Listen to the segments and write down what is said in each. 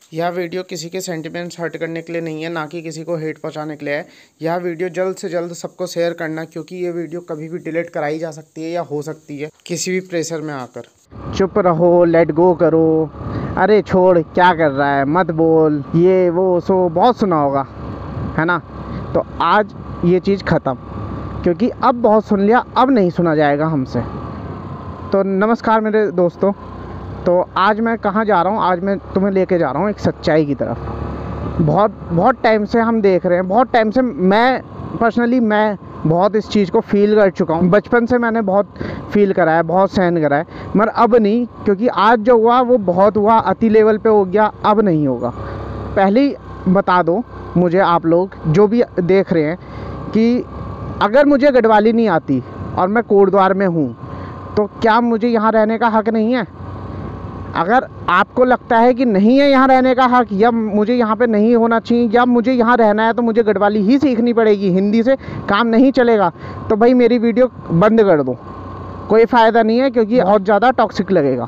यह वीडियो किसी के सेंटिमेंट्स हर्ट करने के लिए नहीं है, ना कि किसी को हेट पहुंचाने के लिए है। यह वीडियो जल्द से जल्द सबको शेयर करना, क्योंकि ये वीडियो कभी भी डिलीट कराई जा सकती है या हो सकती है किसी भी प्रेशर में आकर। चुप रहो, लेट गो करो, अरे छोड़, क्या कर रहा है, मत बोल, ये वो सो बहुत सुना होगा, है ना। तो आज ये चीज़ ख़त्म, क्योंकि अब बहुत सुन लिया, अब नहीं सुना जाएगा हमसे। तो नमस्कार मेरे दोस्तों। तो आज मैं कहाँ जा रहा हूँ, आज मैं तुम्हें लेके जा रहा हूँ एक सच्चाई की तरफ। बहुत टाइम से हम देख रहे हैं, बहुत टाइम से मैं पर्सनली मैं बहुत इस चीज़ को फील कर चुका हूँ। बचपन से मैंने बहुत फील करा है, बहुत सहन करा है, मगर अब नहीं, क्योंकि आज जो हुआ वो बहुत हुआ, अति लेवल पे हो गया, अब नहीं होगा। पहले ही बता दो मुझे, आप लोग जो भी देख रहे हैं, कि अगर मुझे गढ़वाली नहीं आती और मैं कोटद्वार में हूँ, तो क्या मुझे यहाँ रहने का हक नहीं है? अगर आपको लगता है कि नहीं है यहाँ रहने का हक, या मुझे यहाँ पे नहीं होना चाहिए, या मुझे यहाँ रहना है तो मुझे गढ़वाली ही सीखनी पड़ेगी, हिंदी से काम नहीं चलेगा, तो भाई मेरी वीडियो बंद कर दो, कोई फ़ायदा नहीं है, क्योंकि बहुत ज़्यादा टॉक्सिक लगेगा।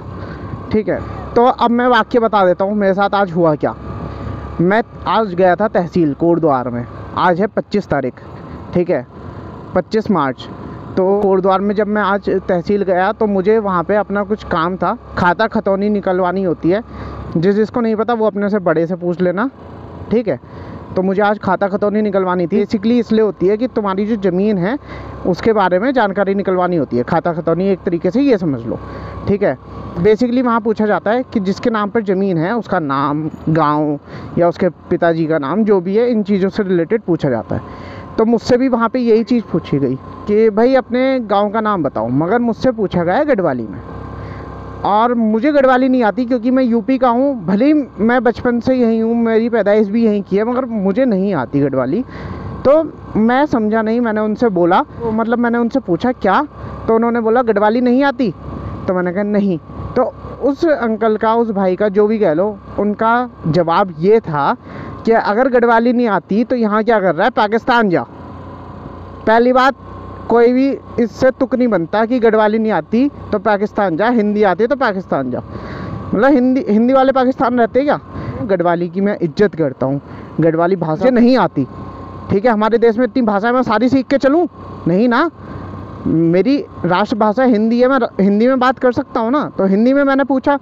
ठीक है, तो अब मैं वाक्य बता देता हूँ मेरे साथ आज हुआ क्या। मैं आज गया था तहसील कोटद्वार में, आज है 25 तारीख, ठीक है, 25 मार्च। तो कोटद्वार में जब मैं आज तहसील गया तो मुझे वहाँ पे अपना कुछ काम था, खाता खतौनी निकलवानी होती है। जिसको नहीं पता वो अपने से बड़े से पूछ लेना, ठीक है। तो मुझे आज खाता खतौनी निकलवानी थी। बेसिकली इसलिए होती है कि तुम्हारी जो ज़मीन है उसके बारे में जानकारी निकलवानी होती है। खाता खतौनी एक तरीके से ये समझ लो, ठीक है। बेसिकली वहाँ पूछा जाता है कि जिसके नाम पर ज़मीन है उसका नाम, गाँव या उसके पिताजी का नाम, जो भी है, इन चीज़ों से रिलेटेड पूछा जाता है। तो मुझसे भी वहाँ पे यही चीज़ पूछी गई कि भाई अपने गांव का नाम बताओ, मगर मुझसे पूछा गया है गढ़वाली में, और मुझे गढ़वाली नहीं आती, क्योंकि मैं यूपी का हूँ। भले ही मैं बचपन से यहीं हूँ, मेरी पैदाइश भी यहीं की है, मगर मुझे नहीं आती गढ़वाली। तो मैं समझा नहीं, मैंने उनसे बोला, तो मतलब मैंने उनसे पूछा क्या, तो उन्होंने बोला गढ़वाली नहीं आती। तो मैंने कहा नहीं। तो उस अंकल का, उस भाई का, जो भी कह लो, उनका जवाब ये था कि अगर गढ़वाली नहीं आती तो यहाँ क्या कर रहा है, पाकिस्तान जा। पहली बात, कोई भी इससे तुक नहीं बनता कि गढ़वाली नहीं आती तो पाकिस्तान जा, हिंदी आती तो पाकिस्तान जा। मतलब हिंदी वाले पाकिस्तान रहते क्या? गढ़वाली की मैं इज्जत करता हूँ, गढ़वाली भाषा नहीं आती, ठीक है। हमारे देश में इतनी भाषाएं, मैं सारी सीख के चलूँ? नहीं ना, मेरी राष्ट्रभाषा हिंदी है, मैं हिंदी में बात कर सकता हूँ ना। तो हिंदी में मैंने पूछा,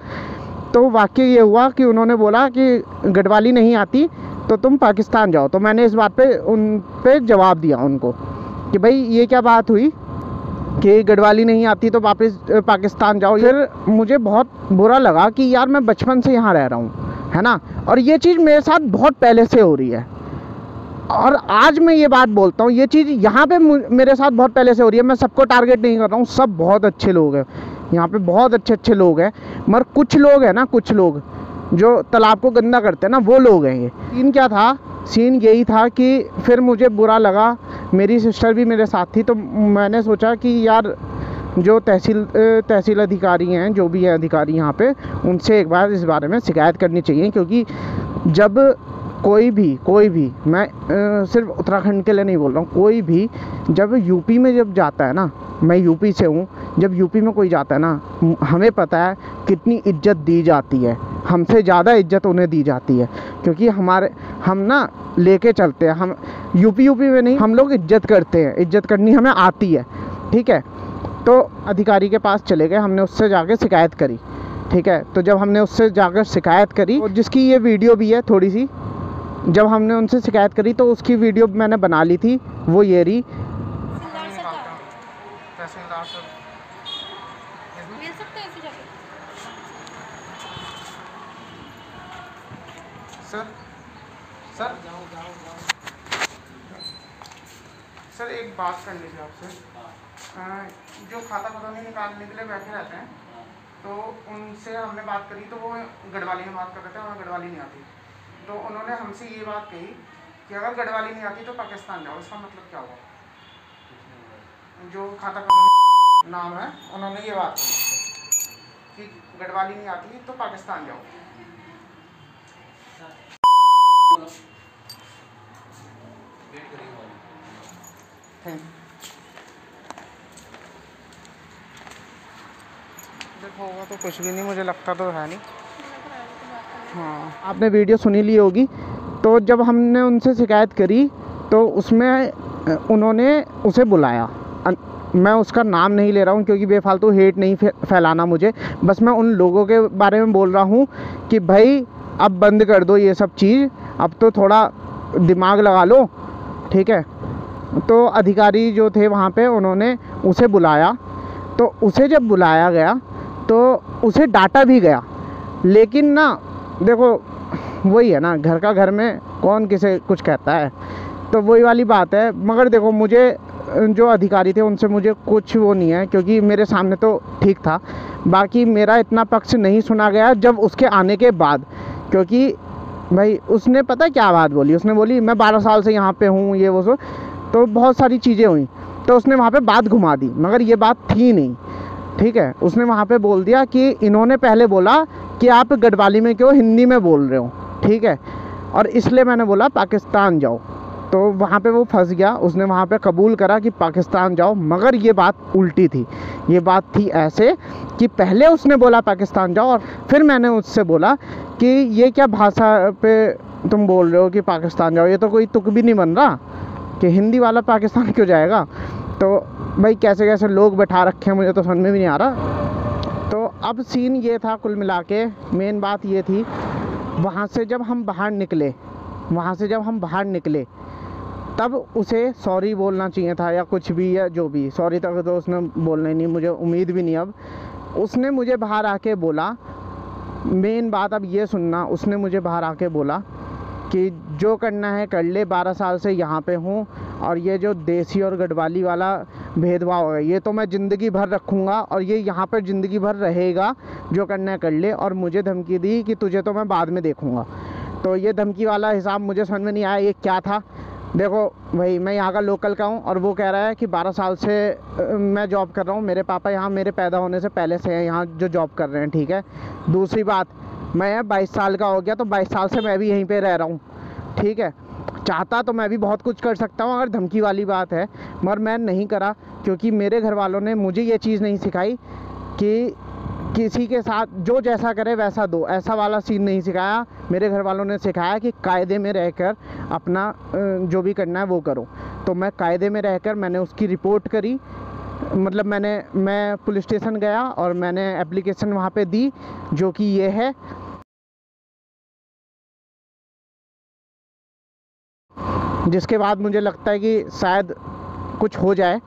तो वाक्य ये हुआ कि उन्होंने बोला कि गढ़वाली नहीं आती तो तुम पाकिस्तान जाओ। तो मैंने इस बात पे उन पे जवाब दिया उनको कि भाई ये क्या बात हुई कि गढ़वाली नहीं आती तो वापस पाकिस्तान जाओ। फिर मुझे बहुत बुरा लगा कि यार मैं बचपन से यहाँ रह रहा हूँ, है ना, और ये चीज़ मेरे साथ बहुत पहले से हो रही है, और आज मैं ये बात बोलता हूँ, ये चीज़ यहाँ पे मेरे साथ बहुत पहले से हो रही है। मैं सबको टारगेट नहीं कर रहा हूँ, सब बहुत अच्छे लोग हैं यहाँ पे, बहुत अच्छे अच्छे लोग हैं, मगर कुछ लोग हैं ना, कुछ लोग जो तालाब को गंदा करते हैं ना, वो लोग हैं ये। सीन क्या था, सीन यही था कि फिर मुझे बुरा लगा, मेरी सिस्टर भी मेरे साथ थी, तो मैंने सोचा कि यार जो तहसील अधिकारी हैं, जो भी है अधिकारी यहाँ पे, उनसे एक बार इस बारे में शिकायत करनी चाहिए। क्योंकि जब कोई भी मैं सिर्फ उत्तराखंड के लिए नहीं बोल रहा हूँ, कोई भी जब यूपी में जब जाता है ना, मैं यूपी से हूँ, जब यूपी में कोई जाता है ना, हमें पता है कितनी इज्जत दी जाती है, हमसे ज़्यादा इज्जत उन्हें दी जाती है, क्योंकि हम ना लेके चलते हैं, हम यूपी में नहीं, हम लोग इज्जत करते हैं, इज्जत करनी हमें आती है, ठीक है। तो अधिकारी के पास चले गए, हमने उससे जाके शिकायत करी, ठीक है। तो जब हमने उससे जाकर शिकायत करी, और जिसकी ये वीडियो भी है थोड़ी सी, जब हमने उनसे शिकायत करी तो उसकी वीडियो मैंने बना ली थी, वो ये रही। सर एक बात करनी थी आपसे। जो खाता खतौनी निकालने के लिए बैठे रहते हैं, तो उनसे हमने बात करी, तो वो गढ़वाली में बात कर रहे थे, हमें गढ़वाली नहीं आती। तो उन्होंने हमसे ये बात कही कि अगर गढ़वाली नहीं आती तो पाकिस्तान जाओ। इसका मतलब क्या हुआ? जो खाता खतौनी नाम है, उन्होंने ये बात कही कि गढ़वाली नहीं आती तो पाकिस्तान जाओ। देखो होगा तो कुछ भी नहीं, मुझे लगता तो है नहीं। हाँ, आपने वीडियो सुनी ली होगी। तो जब हमने उनसे शिकायत करी तो उसमें उन्होंने उसे बुलाया। मैं उसका नाम नहीं ले रहा हूँ क्योंकि बेफालतू हेट नहीं फैलाना मुझे, बस मैं उन लोगों के बारे में बोल रहा हूँ कि भाई अब बंद कर दो ये सब चीज़, अब तो थोड़ा दिमाग लगा लो, ठीक है। तो अधिकारी जो थे वहाँ पे उन्होंने उसे बुलाया, तो उसे जब बुलाया गया तो उसे डांटा भी गया। लेकिन ना देखो वही है ना, घर का घर में कौन किसे कुछ कहता है, तो वही वाली बात है। मगर देखो मुझे जो अधिकारी थे उनसे मुझे कुछ वो नहीं है क्योंकि मेरे सामने तो ठीक था। बाकी मेरा इतना पक्ष नहीं सुना गया जब उसके आने के बाद, क्योंकि भाई उसने पता क्या बात बोली, उसने बोली मैं 12 साल से यहाँ पे हूँ ये वो सो, तो बहुत सारी चीज़ें हुई, तो उसने वहाँ पे बात घुमा दी, मगर ये बात थी नहीं, ठीक है। उसने वहाँ पे बोल दिया कि इन्होंने पहले बोला कि आप गढ़वाली में क्यों हिंदी में बोल रहे हो, ठीक है, और इसलिए मैंने बोला पाकिस्तान जाओ। तो वहाँ पे वो फंस गया, उसने वहाँ पे कबूल करा कि पाकिस्तान जाओ, मगर ये बात उल्टी थी। ये बात थी ऐसे कि पहले उसने बोला पाकिस्तान जाओ और फिर मैंने उससे बोला कि ये क्या भाषा पे तुम बोल रहे हो कि पाकिस्तान जाओ, ये तो कोई तुक भी नहीं बन रहा कि हिंदी वाला पाकिस्तान क्यों जाएगा। तो भाई कैसे कैसे लोग बैठा रखे हैं मुझे तो समझ में भी नहीं आ रहा। तो अब सीन ये था, कुल मिला के मेन बात ये थी, वहाँ से जब हम बाहर निकले तब उसे सॉरी बोलना चाहिए था या कुछ भी, या जो भी, सॉरी तक तो उसने बोलना ही नहीं, मुझे उम्मीद भी नहीं। अब उसने मुझे बाहर आके बोला, मेन बात अब ये सुनना, उसने मुझे बाहर आके बोला कि जो करना है कर ले, 12 साल से यहाँ पे हूँ और ये जो देसी और गढ़वाली वाला भेदभाव है ये तो मैं ज़िंदगी भर रखूँगा और ये यहाँ पर ज़िंदगी भर रहेगा, जो करना है कर ले। और मुझे धमकी दी कि तुझे तो मैं बाद में देखूँगा। तो ये धमकी वाला हिसाब मुझे समझ में नहीं आया ये क्या था। देखो भाई मैं यहाँ का लोकल का हूँ और वो कह रहा है कि 12 साल से मैं जॉब कर रहा हूँ, मेरे पापा यहाँ मेरे पैदा होने से पहले से हैं यहाँ जो जॉब कर रहे हैं, ठीक है। दूसरी बात, मैं 22 साल का हो गया तो 22 साल से मैं भी यहीं पे रह रहा हूँ, ठीक है। चाहता तो मैं भी बहुत कुछ कर सकता हूँ अगर धमकी वाली बात है, मगर मैं नहीं करा क्योंकि मेरे घर वालों ने मुझे ये चीज़ नहीं सिखाई कि किसी के साथ जो जैसा करे वैसा दो, ऐसा वाला सीन नहीं सिखाया। मेरे घर वालों ने सिखाया कि कायदे में रहकर अपना जो भी करना है वो करो। तो मैं कायदे में रहकर मैंने उसकी रिपोर्ट करी, मतलब मैं पुलिस स्टेशन गया और मैंने एप्लीकेशन वहाँ पे दी जो कि ये है। जिसके बाद मुझे लगता है कि शायद कुछ हो जाए।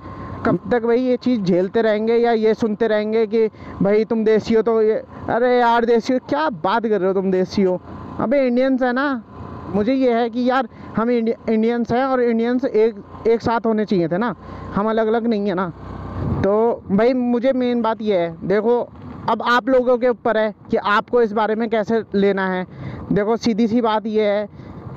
कब तक भाई ये चीज़ झेलते रहेंगे या ये सुनते रहेंगे कि भाई तुम देसी हो तो ये, अरे यार देसी हो क्या बात कर रहे हो, तुम देसी हो, अबे इंडियंस है ना। मुझे ये है कि यार हम इंडियंस हैं और इंडियंस एक साथ होने चाहिए थे ना, हम अलग अलग नहीं है ना। तो भाई मुझे मेन बात ये है, देखो अब आप लोगों के ऊपर है कि आपको इस बारे में कैसे लेना है। देखो सीधी सी बात ये है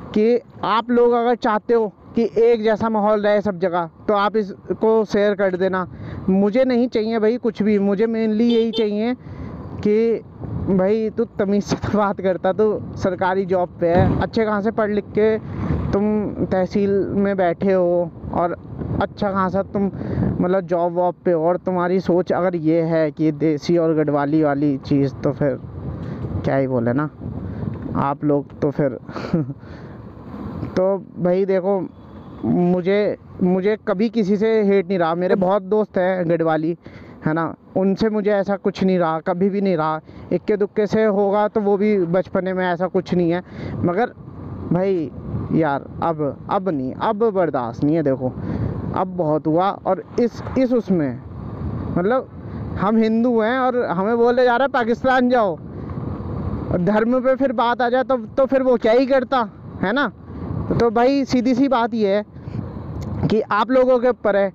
कि आप लोग अगर चाहते हो कि एक जैसा माहौल रहे सब जगह तो आप इसको शेयर कर देना। मुझे नहीं चाहिए भाई कुछ भी, मुझे मेनली यही चाहिए कि भाई तू तमीज़ से तो बात करता, तू सरकारी जॉब पे है, अच्छे खासे पढ़ लिख के तुम तहसील में बैठे हो और अच्छा खासा तुम मतलब जॉब वॉब पे, और तुम्हारी सोच अगर ये है कि देसी और गढ़वाली वाली चीज़, तो फिर क्या ही बोले ना आप लोग तो फिर तो भाई देखो मुझे कभी किसी से हेट नहीं रहा। मेरे बहुत दोस्त हैं गढ़वाली, है ना, उनसे मुझे ऐसा कुछ नहीं रहा, कभी भी नहीं रहा। इक्के दुक्के से होगा तो वो भी बचपने में, ऐसा कुछ नहीं है। मगर भाई यार अब नहीं, अब बर्दाश्त नहीं है। देखो अब बहुत हुआ और इस उसमें मतलब हम हिंदू हैं और हमें बोले जा रहा है पाकिस्तान जाओ, और धर्म पे फिर बात आ जाए तो फिर वो क्या ही करता है ना। तो भाई सीधी सी बात ये है कि आप लोगों के ऊपर है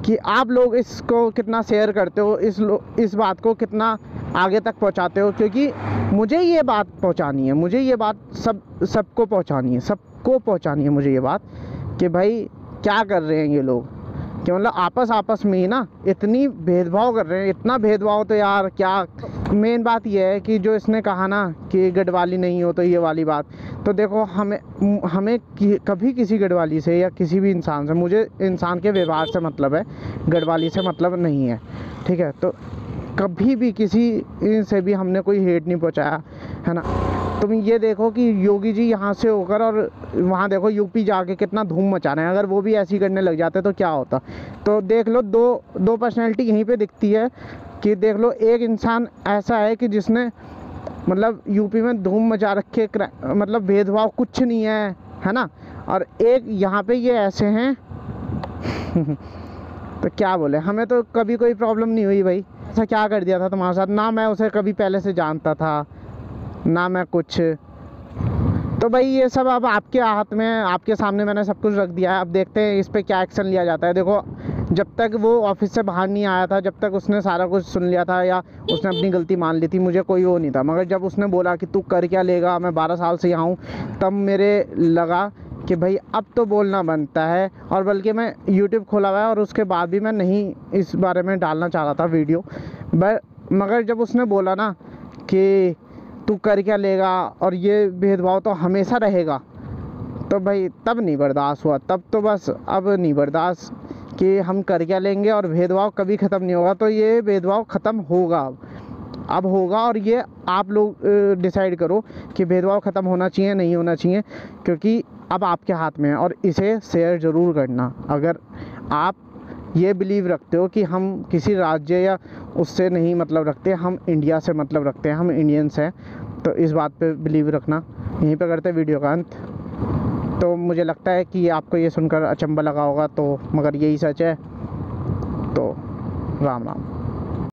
कि आप लोग इसको कितना शेयर करते हो, इस बात को कितना आगे तक पहुंचाते हो, क्योंकि मुझे ये बात पहुंचानी है, मुझे ये बात सबको पहुंचानी है मुझे ये बात कि भाई क्या कर रहे हैं ये लोग, कि मतलब आपस में ही ना इतनी भेदभाव कर रहे हैं, इतना भेदभाव। तो यार क्या, मेन बात ये है कि जो इसने कहा ना कि गढ़वाली नहीं हो तो ये वाली बात, तो देखो हमें कभी किसी गढ़वाली से या किसी भी इंसान से, मुझे इंसान के व्यवहार से मतलब है, गढ़वाली से मतलब नहीं है, ठीक है। तो कभी भी किसी से भी हमने कोई हेट नहीं पहुंचाया, है ना। तुम ये देखो कि योगी जी यहाँ से होकर और वहाँ देखो यूपी जाके कितना धूम मचा रहे हैं। अगर वो भी ऐसी करने लग जाते तो क्या होता। तो देख लो दो पर्सनैलिटी यहीं पे दिखती है कि देख लो, एक इंसान ऐसा है कि जिसने मतलब यूपी में धूम मचा रखे, मतलब भेदभाव कुछ नहीं है ना, और एक यहाँ पे ये ऐसे हैं तो क्या बोले, हमें तो कभी कोई प्रॉब्लम नहीं हुई भाई। ऐसा क्या कर दिया था तुम्हारे साथ, ना मैं उसे कभी पहले से जानता था ना मैं कुछ। तो भाई ये सब अब आपके हाथ में, आपके सामने मैंने सब कुछ रख दिया है। अब देखते हैं इस पर क्या एक्शन लिया जाता है। देखो, जब तक वो ऑफिस से बाहर नहीं आया था, जब तक उसने सारा कुछ सुन लिया था या उसने अपनी गलती मान ली थी, मुझे कोई वो नहीं था। मगर जब उसने बोला कि तू कर क्या लेगा, मैं 12 साल से यहाँ हूँ, तब मेरे लगा कि भाई अब तो बोलना बनता है। और बल्कि मैं यूट्यूब खोला हुआ है और उसके बाद भी मैं नहीं इस बारे में डालना चाह रहा था वीडियो, मगर जब उसने बोला ना कि तू कर क्या लेगा और ये भेदभाव तो हमेशा रहेगा, तो भाई तब नहीं बर्दाश्त हुआ। तब तो बस अब नहीं बर्दाश्त कि हम कर क्या लेंगे और भेदभाव कभी ख़त्म नहीं होगा। तो ये भेदभाव ख़त्म होगा, अब होगा। और ये आप लोग डिसाइड करो कि भेदभाव ख़त्म होना चाहिए नहीं होना चाहिए, क्योंकि अब आपके हाथ में है। और इसे शेयर ज़रूर करना अगर आप ये बिलीव रखते हो कि हम किसी राज्य या उससे नहीं मतलब रखते, हम इंडिया से मतलब रखते हैं, हम इंडियंस हैं। तो इस बात पे बिलीव रखना। यहीं पे करते वीडियो का अंत। तो मुझे लगता है कि आपको ये सुनकर अचंभा लगा होगा, तो मगर यही सच है। तो राम राम।